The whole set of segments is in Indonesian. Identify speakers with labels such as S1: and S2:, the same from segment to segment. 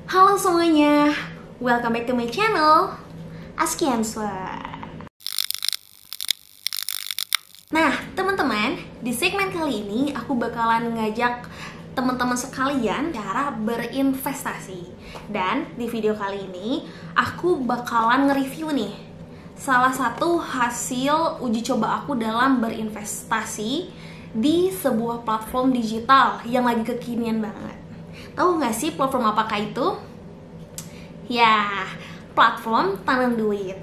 S1: Halo semuanya, welcome back to my channel Askianswa. Nah teman-teman, di segmen kali ini aku bakalan ngajak teman-teman sekalian cara berinvestasi. Dan di video kali ini aku bakalan nge-review nih salah satu hasil uji coba aku dalam berinvestasi di sebuah platform digital yang lagi kekinian banget. Tahu nggak sih platform apakah itu? Ya, platform tanam duit.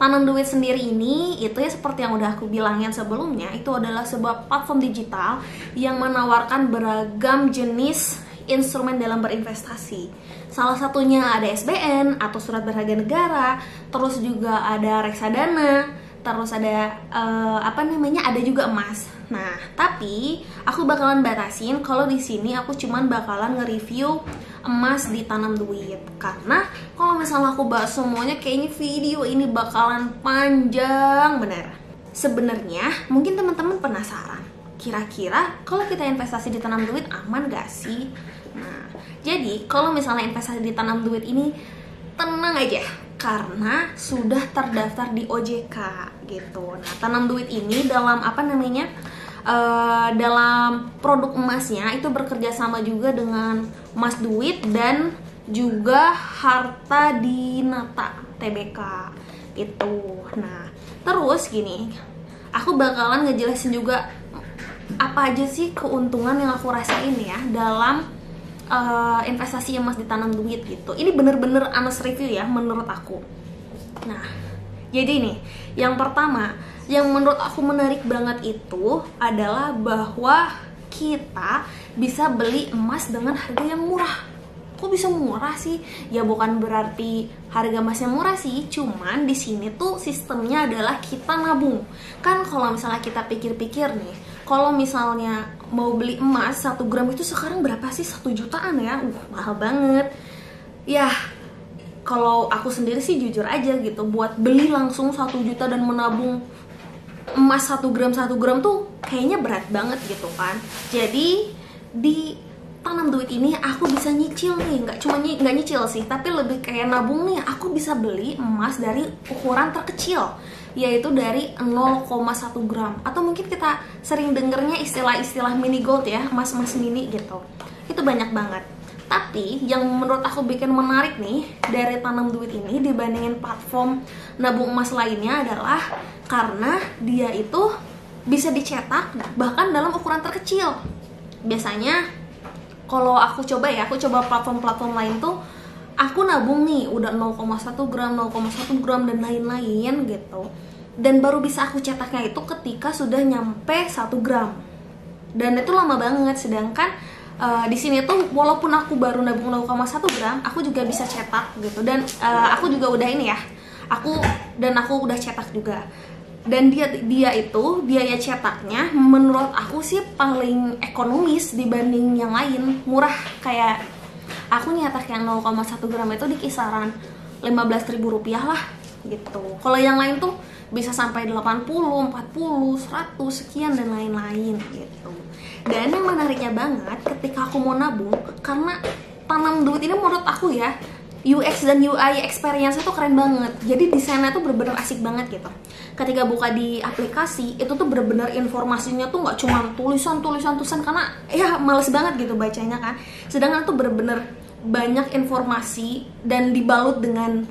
S1: Tanam duit sendiri ini itu ya seperti yang udah aku bilangin sebelumnya, itu adalah sebuah platform digital yang menawarkan beragam jenis instrumen dalam berinvestasi. Salah satunya ada SBN atau surat berharga negara, terus juga ada reksadana, terus ada ada juga emas. Nah, tapi aku bakalan batasin kalau di sini aku cuman bakalan nge-review emas di tanam duit, karena kalau misalnya aku bahas semuanya kayaknya video ini bakalan panjang bener. Sebenarnya mungkin teman-teman penasaran, kira-kira kalau kita investasi di tanam duit aman gak sih? Nah, jadi kalau misalnya investasi di tanam duit ini tenang aja, karena sudah terdaftar di OJK gitu. Nah, tanam duit ini dalam dalam produk emasnya itu bekerja sama juga dengan Mas Duit dan juga Harta Dinata TBK gitu. Nah, terus gini, aku bakalan ngejelasin juga apa aja sih keuntungan yang aku rasain ya dalam investasi emas di tanam duit gitu. Ini bener-bener honest review ya menurut aku. Nah, jadi nih, yang pertama yang menurut aku menarik banget itu adalah bahwa kita bisa beli emas dengan harga yang murah. Kok bisa murah sih? Ya bukan berarti harga emasnya murah sih, cuman di sini tuh sistemnya adalah kita nabung. Kan kalau misalnya kita pikir-pikir nih, kalau misalnya mau beli emas 1 gram itu sekarang berapa sih? 1 jutaan ya? Mahal banget. Ya, kalau aku sendiri sih jujur aja gitu, buat beli langsung 1 juta dan menabung emas 1 gram tuh kayaknya berat banget gitu kan. Jadi di tanam duit ini aku bisa nyicil nih, nggak nyicil sih, tapi lebih kayak nabung nih. Aku bisa beli emas dari ukuran terkecil, yaitu dari 0,1 gram, atau mungkin kita sering dengernya istilah-istilah mini gold ya, emas-emas mini gitu. Itu banyak banget. Tapi yang menurut aku bikin menarik nih dari tanam duit ini dibandingin platform nabung emas lainnya adalah karena dia itu bisa dicetak bahkan dalam ukuran terkecil. Biasanya kalau aku coba platform-platform lain tuh, aku nabung nih udah 0,1 gram, 0,1 gram dan lain-lain gitu. Dan baru bisa aku cetaknya itu ketika sudah nyampe 1 gram. Dan itu lama banget. Sedangkan di sini tuh walaupun aku baru nabung 0,1 gram, aku juga bisa cetak gitu. Dan aku juga udah ini ya. Aku udah cetak juga. Dan dia itu biaya cetaknya menurut aku sih paling ekonomis dibanding yang lain, murah. Kayak aku nyetak yang 0,1 gram itu di kisaran 15.000 rupiah lah gitu. Kalau yang lain tuh bisa sampai 80, 40, 100 sekian dan lain-lain gitu. Dan yang menariknya banget ketika aku mau nabung, karena tanam duit ini menurut aku ya, UX dan UI experience itu keren banget. Jadi desainnya tuh bener-bener asik banget gitu. Ketika buka di aplikasi, itu tuh bener-bener informasinya tuh nggak cuma tulisan karena ya males banget gitu bacanya kan. Sedangkan tuh bener-bener banyak informasi dan dibalut dengan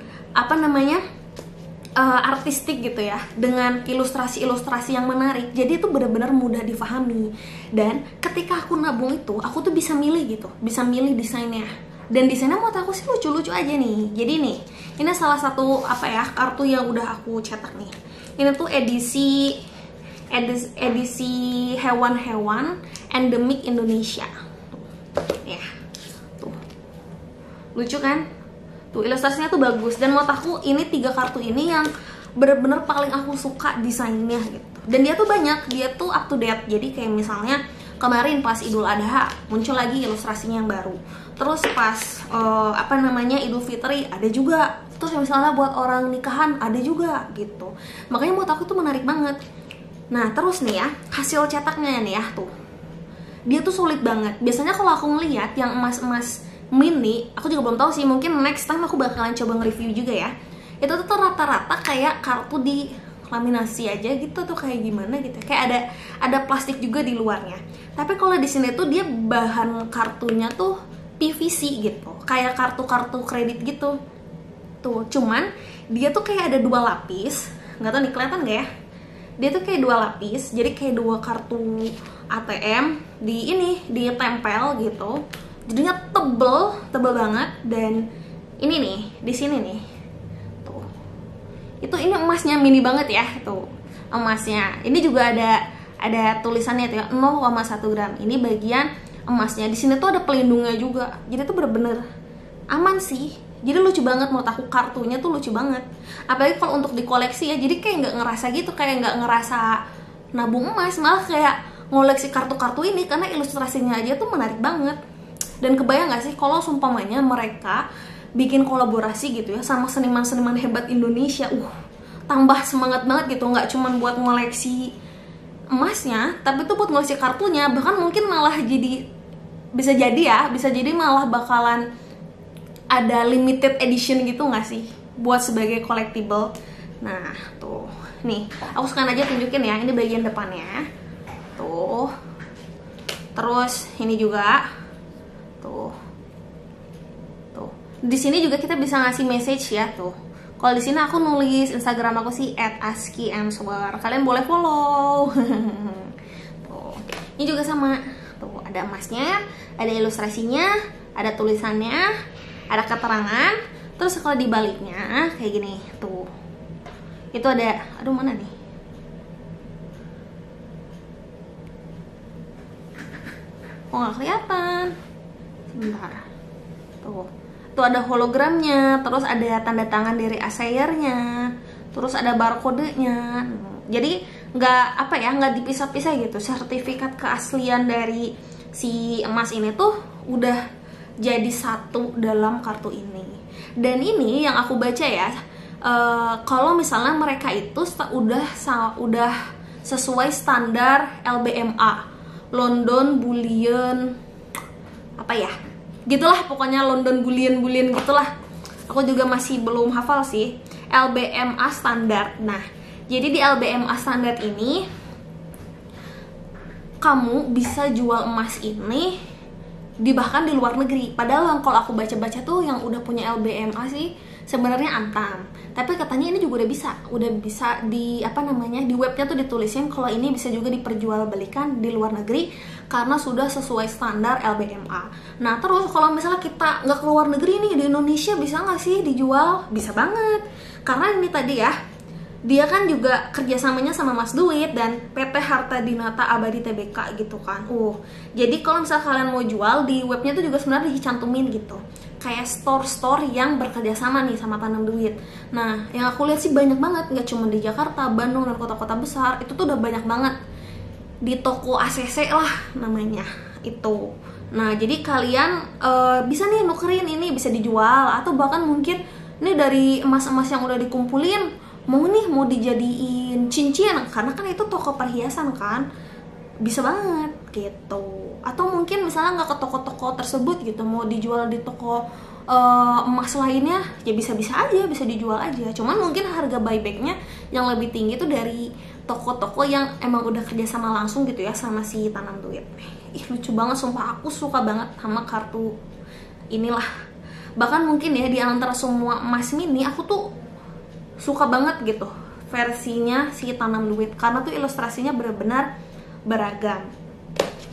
S1: artistik gitu ya, dengan ilustrasi-ilustrasi yang menarik. Jadi itu benar-benar mudah difahami. Dan ketika aku nabung itu, aku tuh bisa milih gitu, bisa milih desainnya. Dan desainnya menurut aku sih lucu-lucu aja nih. Jadi nih, ini salah satu kartu yang udah aku cetak nih. Ini tuh edisi hewan-hewan endemik Indonesia. Ya, tuh lucu kan? Tuh ilustrasinya tuh bagus. Dan menurut aku ini 3 kartu ini yang bener-bener paling aku suka desainnya gitu. Dan dia tuh banyak, dia tuh up to date. Jadi kayak misalnya kemarin pas Idul Adha muncul lagi ilustrasinya yang baru. Terus pas Idul Fitri ada juga. Terus misalnya buat orang nikahan ada juga gitu. Makanya menurut aku tuh menarik banget. Nah terus nih ya, hasil cetaknya nih ya tuh, dia tuh sulit banget. Biasanya kalau aku ngeliat yang emas-emas mini, aku juga belum tahu sih, mungkin next time aku bakalan coba nge-review juga ya. Itu tuh rata-rata kayak kartu di laminasi aja gitu tuh, kayak gimana gitu. Kayak ada plastik juga di luarnya. Tapi kalau di sini tuh dia bahan kartunya tuh PVC gitu. Kayak kartu-kartu kredit gitu. Tuh, cuman dia tuh kayak ada 2 lapis. Nggak tahu nih kelihatan nggak ya? Dia tuh kayak 2 lapis. Jadi kayak 2 kartu ATM ditempel gitu. Jadinya tebel banget. Dan ini nih, di sini nih, tuh, ini emasnya mini banget ya, tuh emasnya. Ini juga ada tulisannya tuh ya, 0,1 gram. Ini bagian emasnya. Di sini tuh ada pelindungnya juga. Jadi tuh bener-bener aman sih. Jadi lucu banget menurut aku, kartunya tuh lucu banget. Apalagi kalau untuk dikoleksi ya. Jadi kayak nggak ngerasa gitu, kayak nggak ngerasa nabung emas, malah kayak ngoleksi kartu-kartu ini karena ilustrasinya aja tuh menarik banget. Dan kebayang gak sih kalau sumpamanya mereka bikin kolaborasi gitu ya sama seniman-seniman hebat Indonesia, tambah semangat banget gitu. Nggak cuma buat ngoleksi emasnya, tapi tuh buat ngoleksi kartunya. Bahkan mungkin malah bisa jadi malah bakalan ada limited edition gitu nggak sih, buat sebagai collectible. Nah tuh, nih aku sekalian aja tunjukin ya, ini bagian depannya tuh. Terus ini juga tuh di sini juga kita bisa ngasih message ya tuh. Kalau di sini aku nulis Instagram aku sih @askyanswer, kalian boleh follow. Tuh, ini juga sama tuh, ada emasnya, ada ilustrasinya, ada tulisannya, ada keterangan. Terus kalau dibaliknya kayak gini tuh, itu ada, aduh mana nih, kok nggak kelihatan, sebentar. Tuh ada hologramnya, terus ada tanda tangan dari assayernya, terus ada barcode-nya. Jadi nggak dipisah-pisah gitu. Sertifikat keaslian dari si emas ini tuh udah jadi satu dalam kartu ini. Dan ini yang aku baca ya, kalau misalnya mereka itu udah sesuai standar LBMA, London Bullion apa ya, gitulah pokoknya London Bullion gitulah. Aku juga masih belum hafal sih. LBMA standar. Nah, jadi di LBMA standar ini kamu bisa jual emas ini bahkan di luar negeri. Padahal kalau aku baca-baca tuh yang udah punya LBMA sih sebenarnya Antam. Tapi katanya ini juga udah bisa di di webnya tuh ditulisin kalau ini bisa juga diperjualbelikan di luar negeri karena sudah sesuai standar LBMA. Nah terus kalau misalnya kita nggak keluar negeri nih, di Indonesia bisa nggak sih dijual? Bisa banget, karena ini tadi ya, dia kan juga kerjasamanya sama Mas Duit dan PT Harta Dinata Abadi Tbk gitu kan. Jadi kalau misalnya kalian mau jual, di webnya tuh juga sebenarnya dicantumin gitu, kayak store-store yang bekerja sama nih sama Tanam Duit. Nah yang aku lihat sih banyak banget, nggak cuma di Jakarta, Bandung dan kota-kota besar, itu tuh udah banyak banget di toko ACC lah namanya itu. Nah jadi kalian bisa nih nukerin ini, bisa dijual, atau bahkan mungkin ini dari emas-emas yang udah dikumpulin mau dijadiin cincin, karena kan itu toko perhiasan kan, bisa banget gitu. Atau mungkin misalnya nggak ke toko-toko tersebut gitu, mau dijual di toko emas lainnya, ya bisa-bisa aja, bisa dijual aja. Cuman mungkin harga buybacknya yang lebih tinggi itu dari toko-toko yang emang udah kerjasama langsung gitu ya sama si Tanam Duit. Ih lucu banget sumpah, aku suka banget sama kartu inilah. Bahkan mungkin ya di antara semua emas mini, aku tuh suka banget gitu versinya si Tanam Duit, karena tuh ilustrasinya benar-benar beragam.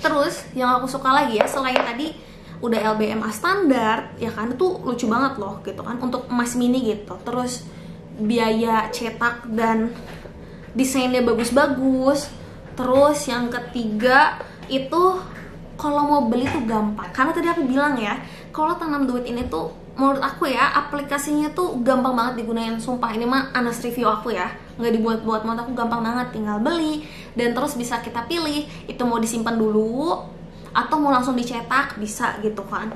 S1: Terus yang aku suka lagi ya, selain tadi udah LBMA standar ya kan, itu lucu banget loh gitu kan untuk emas mini gitu. Terus biaya cetak dan desainnya bagus-bagus. Terus yang ketiga itu kalau mau beli tuh gampang, karena tadi aku bilang ya, kalau Tanam Duit ini tuh menurut aku ya aplikasinya tuh gampang banget digunain. Sumpah ini mah honest review aku ya, nggak dibuat-buat, menurut aku gampang banget, tinggal beli dan terus bisa kita pilih itu mau disimpan dulu atau mau langsung dicetak, bisa gitu kan.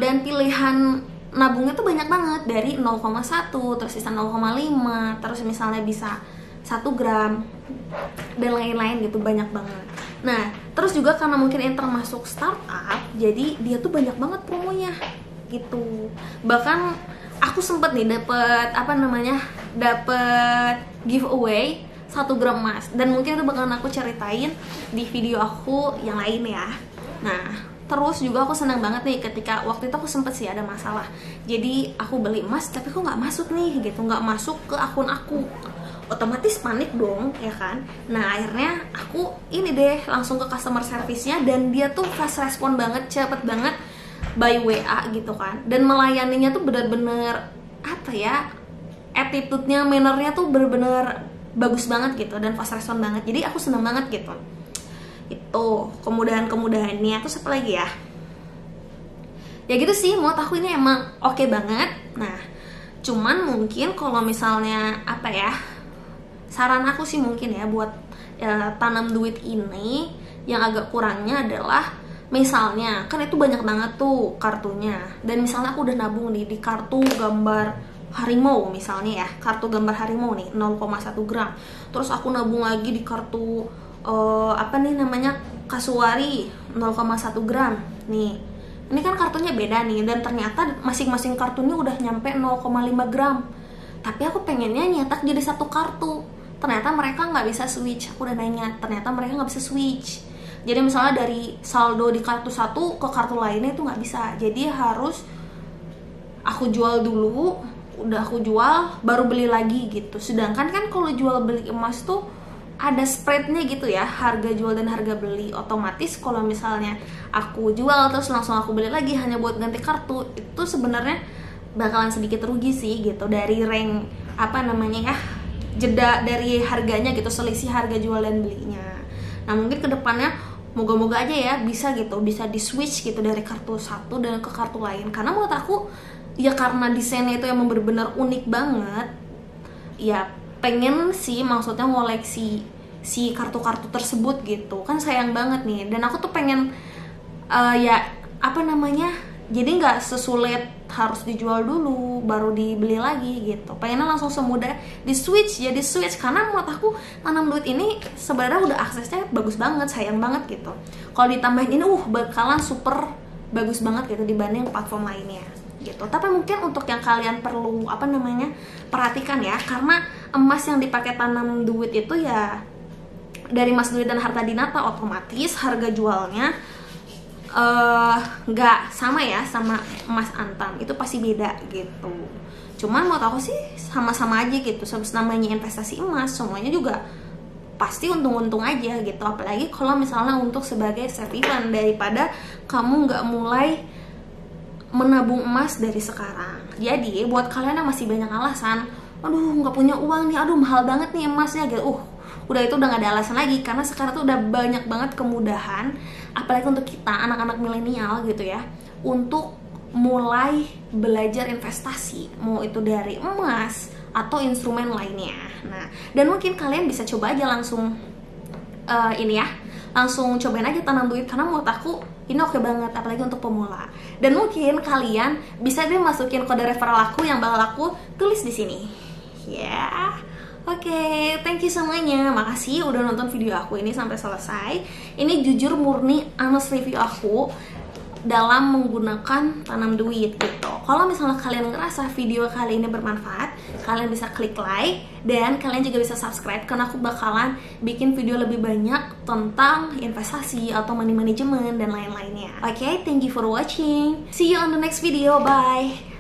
S1: Dan pilihan nabungnya tuh banyak banget, dari 0,1 terus sisa 0,5, terus misalnya bisa 1 gram dan lain-lain gitu, banyak banget. Nah terus juga karena mungkin yang termasuk startup, jadi dia tuh banyak banget promonya gitu. Bahkan aku sempet nih dapet giveaway 1 gram emas, dan mungkin itu bakalan aku ceritain di video aku yang lain ya. Nah terus juga aku senang banget nih ketika waktu itu aku sempet sih ada masalah, jadi aku beli emas tapi kok nggak masuk nih gitu, nggak masuk ke akun aku. Otomatis panik dong ya kan. Nah akhirnya aku ini deh langsung ke customer service-nya, dan dia tuh fast respon banget, cepet banget by WA gitu kan, dan melayaninya tuh bener-bener apa ya, attitude-nya, manner-nya tuh bener-bener bagus banget gitu, dan fast respon banget. Jadi aku seneng banget gitu. Itu kemudahan-kemudahannya. Terus apa lagi ya? Ya gitu sih, menurut aku ini emang oke banget. Nah cuman mungkin kalau misalnya apa ya, saran aku sih mungkin ya buat Tanam Duit ini yang agak kurangnya adalah, misalnya kan itu banyak banget tuh kartunya, dan misalnya aku udah nabung nih di kartu gambar harimau misalnya ya, kartu gambar harimau nih 0,1 gram, terus aku nabung lagi di kartu kasuari 0,1 gram nih. Ini kan kartunya beda nih, dan ternyata masing-masing kartunya udah nyampe 0,5 gram, tapi aku pengennya nyetak jadi satu kartu. Ternyata mereka nggak bisa switch. Aku udah nanya, ternyata mereka nggak bisa switch. Jadi misalnya dari saldo di kartu satu ke kartu lainnya itu nggak bisa. Jadi harus aku jual dulu, udah aku jual baru beli lagi gitu. Sedangkan kan kalau jual beli emas tuh ada spreadnya gitu ya, harga jual dan harga beli. Otomatis kalau misalnya aku jual terus langsung aku beli lagi hanya buat ganti kartu, itu sebenarnya bakalan sedikit rugi sih gitu, dari rank jeda dari harganya gitu, selisih harga jual dan belinya. Nah mungkin kedepannya moga-moga aja ya bisa gitu, bisa di switch gitu dari kartu satu dan ke kartu lain. Karena menurut aku ya, karena desainnya itu emang bener-bener unik banget ya, pengen sih maksudnya ngoleksi si kartu-kartu tersebut gitu kan, sayang banget nih. Dan aku tuh pengen jadi nggak sesulit harus dijual dulu baru dibeli lagi gitu, pengennya langsung semudah di switch, jadi switch. Karena menurut aku Tanam Duit ini sebenarnya udah aksesnya bagus banget, sayang banget gitu kalau ditambahin ini bakalan super bagus banget gitu dibanding platform lainnya gitu. Tapi mungkin untuk yang kalian perlu perhatikan ya, karena emas yang dipakai tanam duit itu ya dari Mas Duit dan Harta Dinata, otomatis harga jualnya nggak sama ya sama emas antam, itu pasti beda gitu. Cuman menurut aku sih sama-sama aja gitu, namanya investasi emas semuanya juga pasti untung-untung aja gitu. Apalagi kalau misalnya untuk sebagai saving daripada kamu nggak mulai menabung emas dari sekarang. Jadi buat kalian yang masih banyak alasan, aduh nggak punya uang nih, aduh mahal banget nih emasnya gitu, udah itu udah nggak ada alasan lagi, karena sekarang tuh udah banyak banget kemudahan, apalagi untuk kita anak-anak milenial gitu ya, untuk mulai belajar investasi, mau itu dari emas atau instrumen lainnya. Nah, dan mungkin kalian bisa coba aja langsung langsung cobain aja tanam duit, karena menurut aku ini oke banget, apalagi untuk pemula. Dan mungkin kalian bisa deh masukin kode referral aku yang bakal aku tulis di sini. Ya, oke, thank you semuanya. Makasih udah nonton video aku ini sampai selesai. Ini jujur murni honest review aku dalam menggunakan tanam duit gitu. Kalau misalnya kalian ngerasa video kali ini bermanfaat, kalian bisa klik like dan kalian juga bisa subscribe, karena aku bakalan bikin video lebih banyak tentang investasi atau money management dan lain-lainnya. Oke, thank you for watching. See you on the next video. Bye.